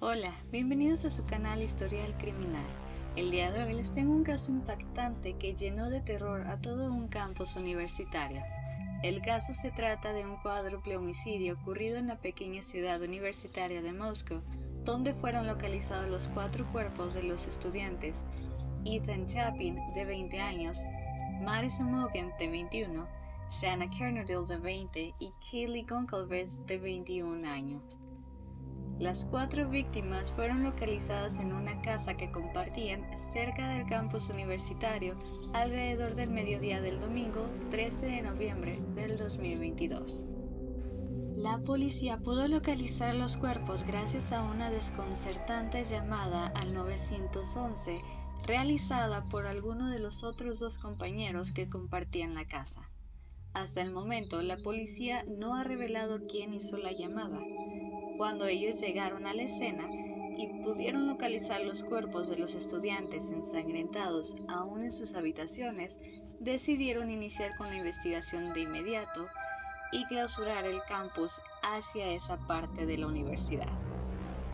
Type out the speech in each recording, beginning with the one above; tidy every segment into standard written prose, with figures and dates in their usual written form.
Hola, bienvenidos a su canal Historial Criminal. El día de hoy les tengo un caso impactante que llenó de terror a todo un campus universitario. El caso se trata de un cuádruple homicidio ocurrido en la pequeña ciudad universitaria de Moscow, donde fueron localizados los 4 cuerpos de los estudiantes Ethan Chapin, de 20 años, Madison Morgan, de 21, Shanna Kernodle, de 20 y Kaylee Goncalves, de 21 años. Las 4 víctimas fueron localizadas en una casa que compartían cerca del campus universitario alrededor del mediodía del domingo 13 de noviembre del 2022. La policía pudo localizar los cuerpos gracias a una desconcertante llamada al 911 realizada por alguno de los otros 2 compañeros que compartían la casa. Hasta el momento, la policía no ha revelado quién hizo la llamada. Cuando ellos llegaron a la escena y pudieron localizar los cuerpos de los estudiantes ensangrentados aún en sus habitaciones, decidieron iniciar con la investigación de inmediato y clausurar el campus hacia esa parte de la universidad.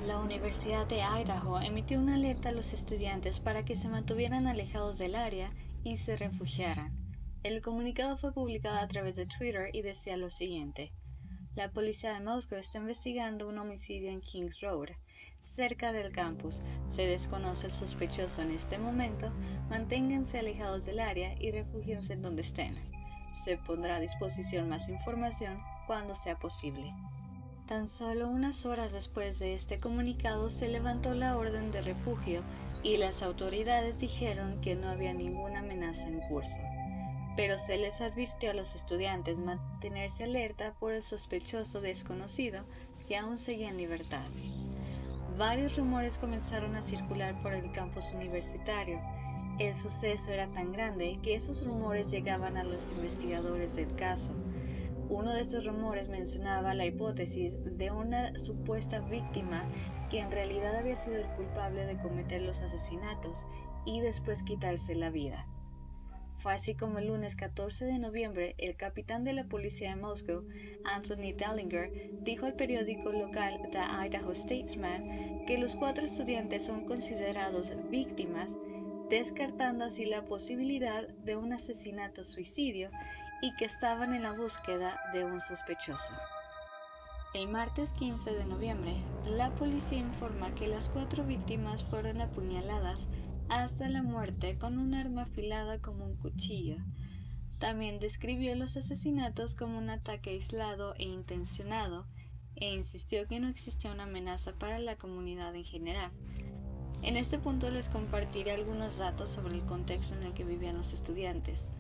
La Universidad de Idaho emitió una alerta a los estudiantes para que se mantuvieran alejados del área y se refugiaran. El comunicado fue publicado a través de Twitter y decía lo siguiente: la policía de Moscú está investigando un homicidio en Kings Road, cerca del campus. Se desconoce el sospechoso en este momento. Manténganse alejados del área y refúgiense en donde estén. Se pondrá a disposición más información cuando sea posible. Tan solo unas horas después de este comunicado se levantó la orden de refugio y las autoridades dijeron que no había ninguna amenaza en curso, pero se les advirtió a los estudiantes mantenerse alerta por el sospechoso desconocido que aún seguía en libertad. Varios rumores comenzaron a circular por el campus universitario. El suceso era tan grande que esos rumores llegaban a los investigadores del caso. Uno de estos rumores mencionaba la hipótesis de una supuesta víctima que en realidad había sido el culpable de cometer los asesinatos y después quitarse la vida. Fue así como el lunes 14 de noviembre, el capitán de la policía de Moscú, Anthony Dellinger, dijo al periódico local The Idaho Statesman que los 4 estudiantes son considerados víctimas, descartando así la posibilidad de un asesinato-suicidio y que estaban en la búsqueda de un sospechoso. El martes 15 de noviembre, la policía informa que las 4 víctimas fueron apuñaladas hasta la muerte con un arma afilada como un cuchillo. También describió los asesinatos como un ataque aislado e intencionado, e insistió que no existía una amenaza para la comunidad en general. En este punto les compartiré algunos datos sobre el contexto en el que vivían los estudiantes.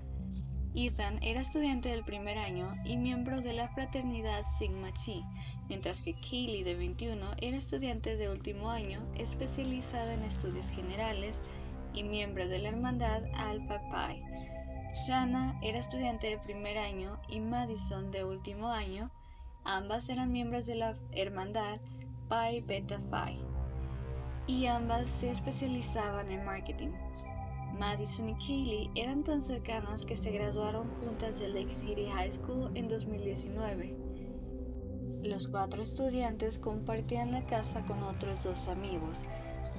Ethan era estudiante del primer año y miembro de la fraternidad Sigma Chi, mientras que Kaylee, de 21, era estudiante de último año especializada en estudios generales y miembro de la hermandad Alpha Pi. Shanna era estudiante de primer año y Madison de último año. Ambas eran miembros de la hermandad Pi Beta Phi y ambas se especializaban en marketing. Madison y Kaylee eran tan cercanas que se graduaron juntas de Lake City High School en 2019. Los 4 estudiantes compartían la casa con otros 2 amigos,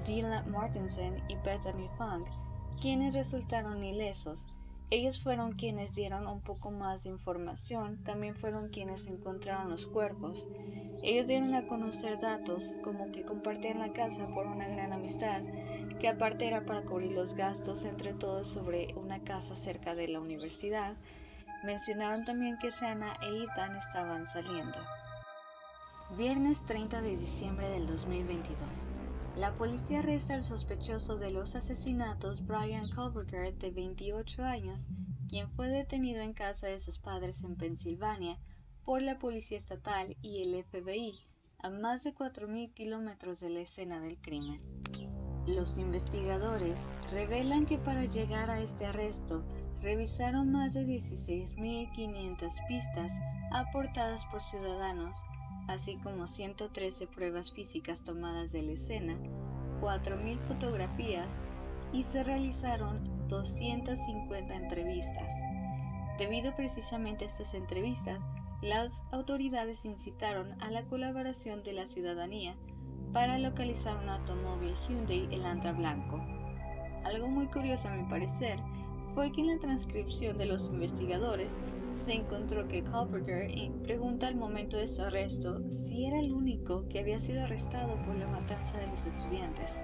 Dylan Martinson y Bethany Funk, quienes resultaron ilesos. Ellos fueron quienes dieron un poco más de información, también fueron quienes encontraron los cuerpos. Ellos dieron a conocer datos como que compartían la casa por una gran amistad, que aparte era para cubrir los gastos entre todos sobre una casa cerca de la universidad. Mencionaron también que Shanna e Ethan estaban saliendo. Viernes 30 de diciembre del 2022. La policía arresta al sospechoso de los asesinatos Brian Koberger, de 28 años, quien fue detenido en casa de sus padres en Pensilvania por la policía estatal y el FBI, a más de 4.000 kilómetros de la escena del crimen. Los investigadores revelan que para llegar a este arresto revisaron más de 16.500 pistas aportadas por ciudadanos, así como 113 pruebas físicas tomadas de la escena, 4.000 fotografías y se realizaron 250 entrevistas. Debido precisamente a estas entrevistas, las autoridades incitaron a la colaboración de la ciudadanía para localizar un automóvil Hyundai Elantra blanco. Algo muy curioso a mi parecer fue que en la transcripción de los investigadores se encontró que Carpenter pregunta al momento de su arresto si era el único que había sido arrestado por la matanza de los estudiantes.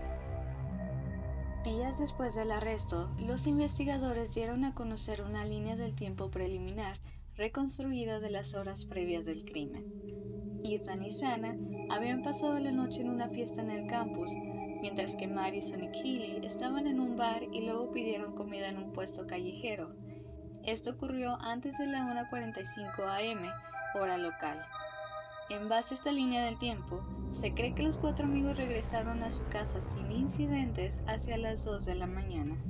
Días después del arresto, los investigadores dieron a conocer una línea del tiempo preliminar reconstruida de las horas previas del crimen. Ethan y Shanna habían pasado la noche en una fiesta en el campus, mientras que Madison y Keely estaban en un bar y luego pidieron comida en un puesto callejero. Esto ocurrió antes de la 1:45 am, hora local. En base a esta línea del tiempo, se cree que los 4 amigos regresaron a su casa sin incidentes hacia las 2 de la mañana.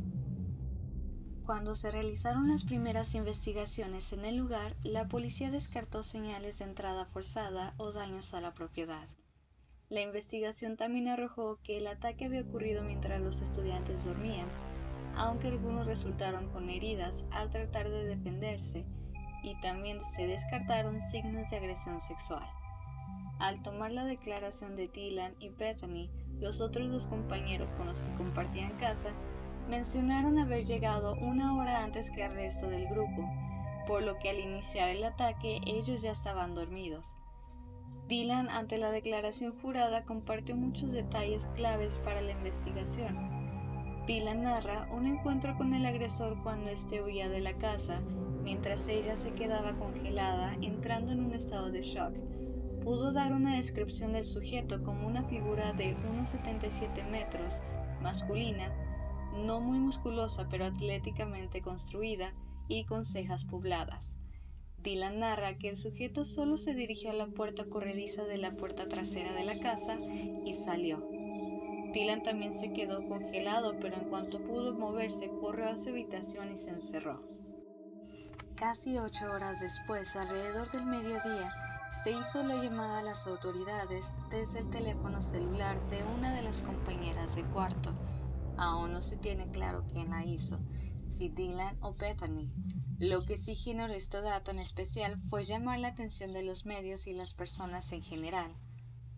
Cuando se realizaron las primeras investigaciones en el lugar, la policía descartó señales de entrada forzada o daños a la propiedad. La investigación también arrojó que el ataque había ocurrido mientras los estudiantes dormían, aunque algunos resultaron con heridas al tratar de defenderse, y también se descartaron signos de agresión sexual. Al tomar la declaración de Dylan y Bethany, los otros 2 compañeros con los que compartían casa, mencionaron haber llegado 1 hora antes que el resto del grupo, por lo que al iniciar el ataque ellos ya estaban dormidos. Dylan, ante la declaración jurada, compartió muchos detalles claves para la investigación. Dylan narra un encuentro con el agresor cuando éste huía de la casa, mientras ella se quedaba congelada, entrando en un estado de shock. Pudo dar una descripción del sujeto como una figura de unos 77 metros, masculina, no muy musculosa pero atléticamente construida y con cejas pobladas. Dylan narra que el sujeto solo se dirigió a la puerta corrediza de la puerta trasera de la casa y salió. Dylan también se quedó congelado, pero en cuanto pudo moverse, corrió a su habitación y se encerró. Casi 8 horas después, alrededor del mediodía, se hizo la llamada a las autoridades desde el teléfono celular de una de las compañeras de cuarto. Aún no se tiene claro quién la hizo, si Dylan o Bethany. Lo que sí generó este dato en especial fue llamar la atención de los medios y las personas en general,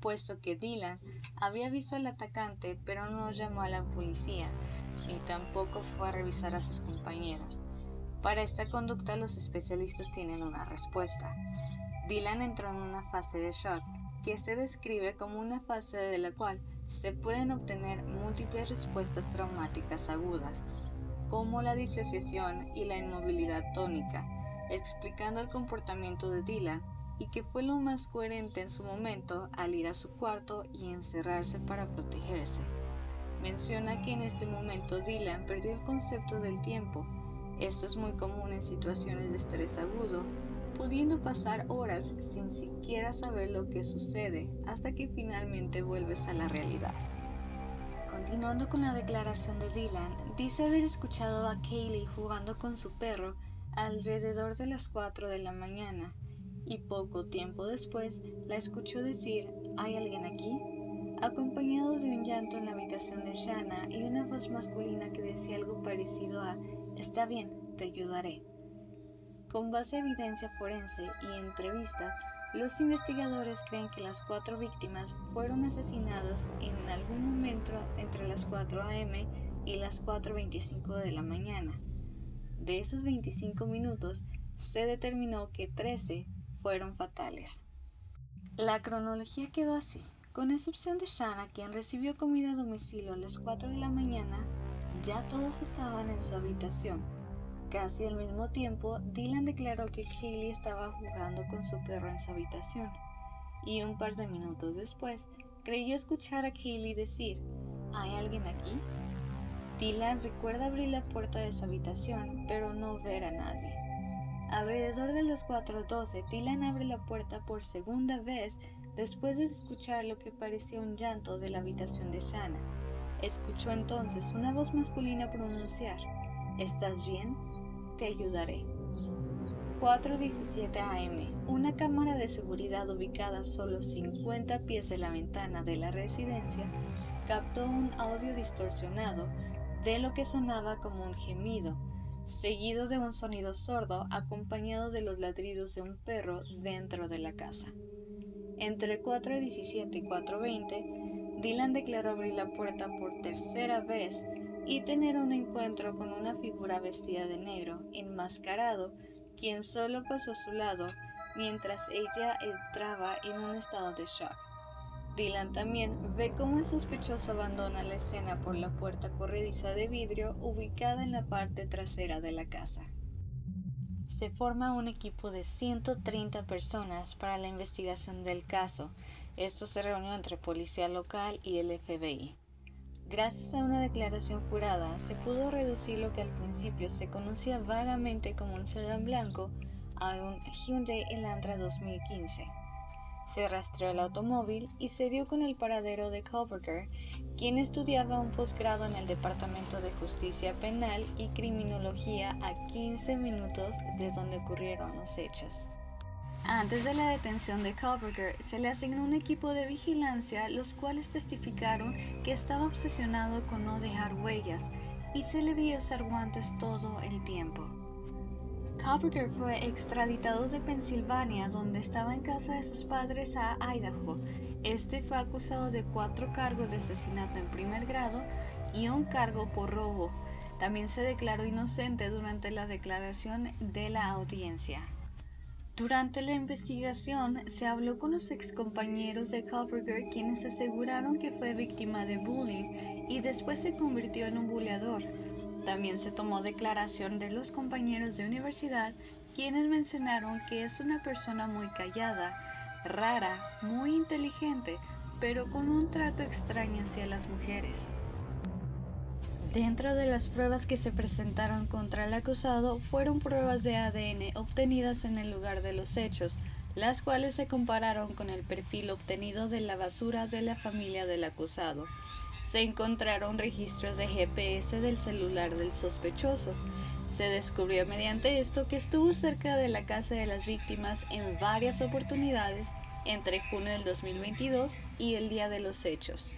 puesto que Dylan había visto al atacante pero no llamó a la policía, ni tampoco fue a revisar a sus compañeros. Para esta conducta los especialistas tienen una respuesta. Dylan entró en una fase de shock, que se describe como una fase de la cual se pueden obtener múltiples respuestas traumáticas agudas, como la disociación y la inmovilidad tónica, explicando el comportamiento de Dylan y que fue lo más coherente en su momento al ir a su cuarto y encerrarse para protegerse. Menciona que en este momento Dylan perdió el concepto del tiempo. Esto es muy común en situaciones de estrés agudo, pudiendo pasar horas sin siquiera saber lo que sucede hasta que finalmente vuelves a la realidad. Continuando con la declaración de Dylan, dice haber escuchado a Kaylee jugando con su perro alrededor de las 4 de la mañana y poco tiempo después la escuchó decir «¿Hay alguien aquí?», acompañado de un llanto en la habitación de Shanna y una voz masculina que decía algo parecido a «Está bien, te ayudaré». Con base a evidencia forense y entrevistas, los investigadores creen que las 4 víctimas fueron asesinadas en algún momento entre las 4 am y las 4:25 de la mañana. De esos 25 minutos, se determinó que 13 fueron fatales. La cronología quedó así. Con excepción de Shanna, quien recibió comida a domicilio a las 4 de la mañana, ya todos estaban en su habitación. Casi al mismo tiempo, Dylan declaró que Kaylee estaba jugando con su perro en su habitación, y un par de minutos después, creyó escuchar a Kaylee decir, «¿Hay alguien aquí?». Dylan recuerda abrir la puerta de su habitación, pero no ver a nadie. Alrededor de las 4:12, Dylan abre la puerta por segunda vez después de escuchar lo que parecía un llanto de la habitación de Shanna. Escuchó entonces una voz masculina pronunciar, «¿Estás bien? Te ayudaré». 4:17 am, una cámara de seguridad ubicada a solo 50 pies de la ventana de la residencia captó un audio distorsionado de lo que sonaba como un gemido, seguido de un sonido sordo acompañado de los ladridos de un perro dentro de la casa. Entre 4:17 y 4:20, Dylan declaró abrir la puerta por tercera vez y tener un encuentro con una figura vestida de negro, enmascarado, quien solo pasó a su lado mientras ella entraba en un estado de shock. Dylan también ve cómo el sospechoso abandona la escena por la puerta corrediza de vidrio ubicada en la parte trasera de la casa. Se forma un equipo de 130 personas para la investigación del caso. Esto se reunió entre policía local y el FBI. Gracias a una declaración jurada, se pudo reducir lo que al principio se conocía vagamente como un sedán blanco a un Hyundai Elantra 2015. Se rastreó el automóvil y se dio con el paradero de Kohberger, quien estudiaba un posgrado en el Departamento de Justicia Penal y Criminología a 15 minutos de donde ocurrieron los hechos. Antes de la detención de Kohberger, se le asignó un equipo de vigilancia, los cuales testificaron que estaba obsesionado con no dejar huellas y se le vio usar guantes todo el tiempo. Kohberger fue extraditado de Pensilvania, donde estaba en casa de sus padres, a Idaho. Este fue acusado de 4 cargos de asesinato en primer grado y un cargo por robo. También se declaró inocente durante la declaración de la audiencia. Durante la investigación, se habló con los excompañeros de Kohberger, quienes aseguraron que fue víctima de bullying y después se convirtió en un buleador. También se tomó declaración de los compañeros de universidad, quienes mencionaron que es una persona muy callada, rara, muy inteligente, pero con un trato extraño hacia las mujeres. Dentro de las pruebas que se presentaron contra el acusado fueron pruebas de ADN obtenidas en el lugar de los hechos, las cuales se compararon con el perfil obtenido de la basura de la familia del acusado. Se encontraron registros de GPS del celular del sospechoso. Se descubrió mediante esto que estuvo cerca de la casa de las víctimas en varias oportunidades entre junio del 2022 y el día de los hechos.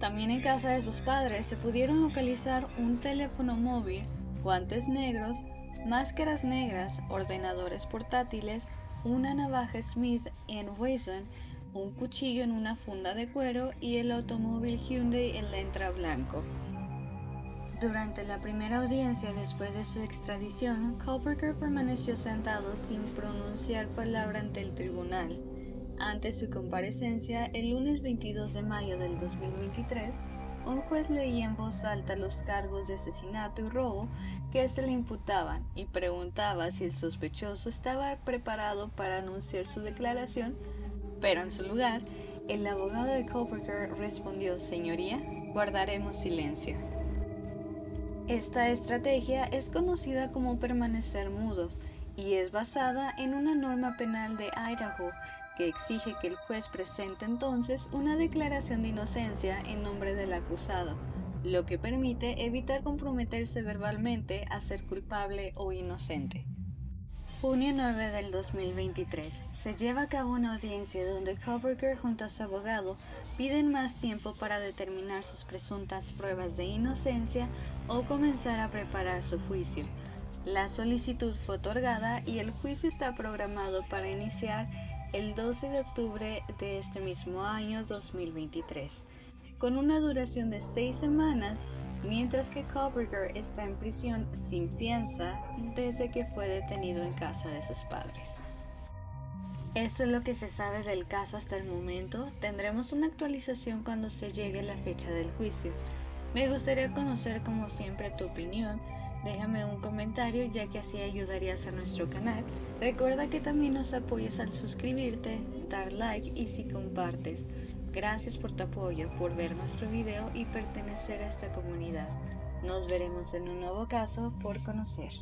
También en casa de sus padres se pudieron localizar un teléfono móvil, guantes negros, máscaras negras, ordenadores portátiles, una navaja Smith & Wesson, un cuchillo en una funda de cuero y el automóvil Hyundai Elantra blanco. Durante la primera audiencia después de su extradición, Kohberger permaneció sentado sin pronunciar palabra ante el tribunal. Ante su comparecencia, el lunes 22 de mayo del 2023, un juez leía en voz alta los cargos de asesinato y robo que se le imputaban y preguntaba si el sospechoso estaba preparado para anunciar su declaración, pero en su lugar, el abogado de Kohberger respondió: «Señoría, guardaremos silencio». Esta estrategia es conocida como permanecer mudos y es basada en una norma penal de Idaho que exige que el juez presente entonces una declaración de inocencia en nombre del acusado, lo que permite evitar comprometerse verbalmente a ser culpable o inocente. Junio 9 del 2023. Se lleva a cabo una audiencia donde Kohberger junto a su abogado piden más tiempo para determinar sus presuntas pruebas de inocencia o comenzar a preparar su juicio. La solicitud fue otorgada y el juicio está programado para iniciar el 12 de octubre de este mismo año 2023, con una duración de 6 semanas, mientras que Kohberger está en prisión sin fianza desde que fue detenido en casa de sus padres. Esto es lo que se sabe del caso hasta el momento. Tendremos una actualización cuando se llegue la fecha del juicio. Me gustaría conocer, como siempre, tu opinión. Déjame un comentario, ya que así ayudarías a nuestro canal. Recuerda que también nos apoyas al suscribirte, dar like y si compartes. Gracias por tu apoyo, por ver nuestro video y pertenecer a esta comunidad. Nos veremos en un nuevo caso por conocer.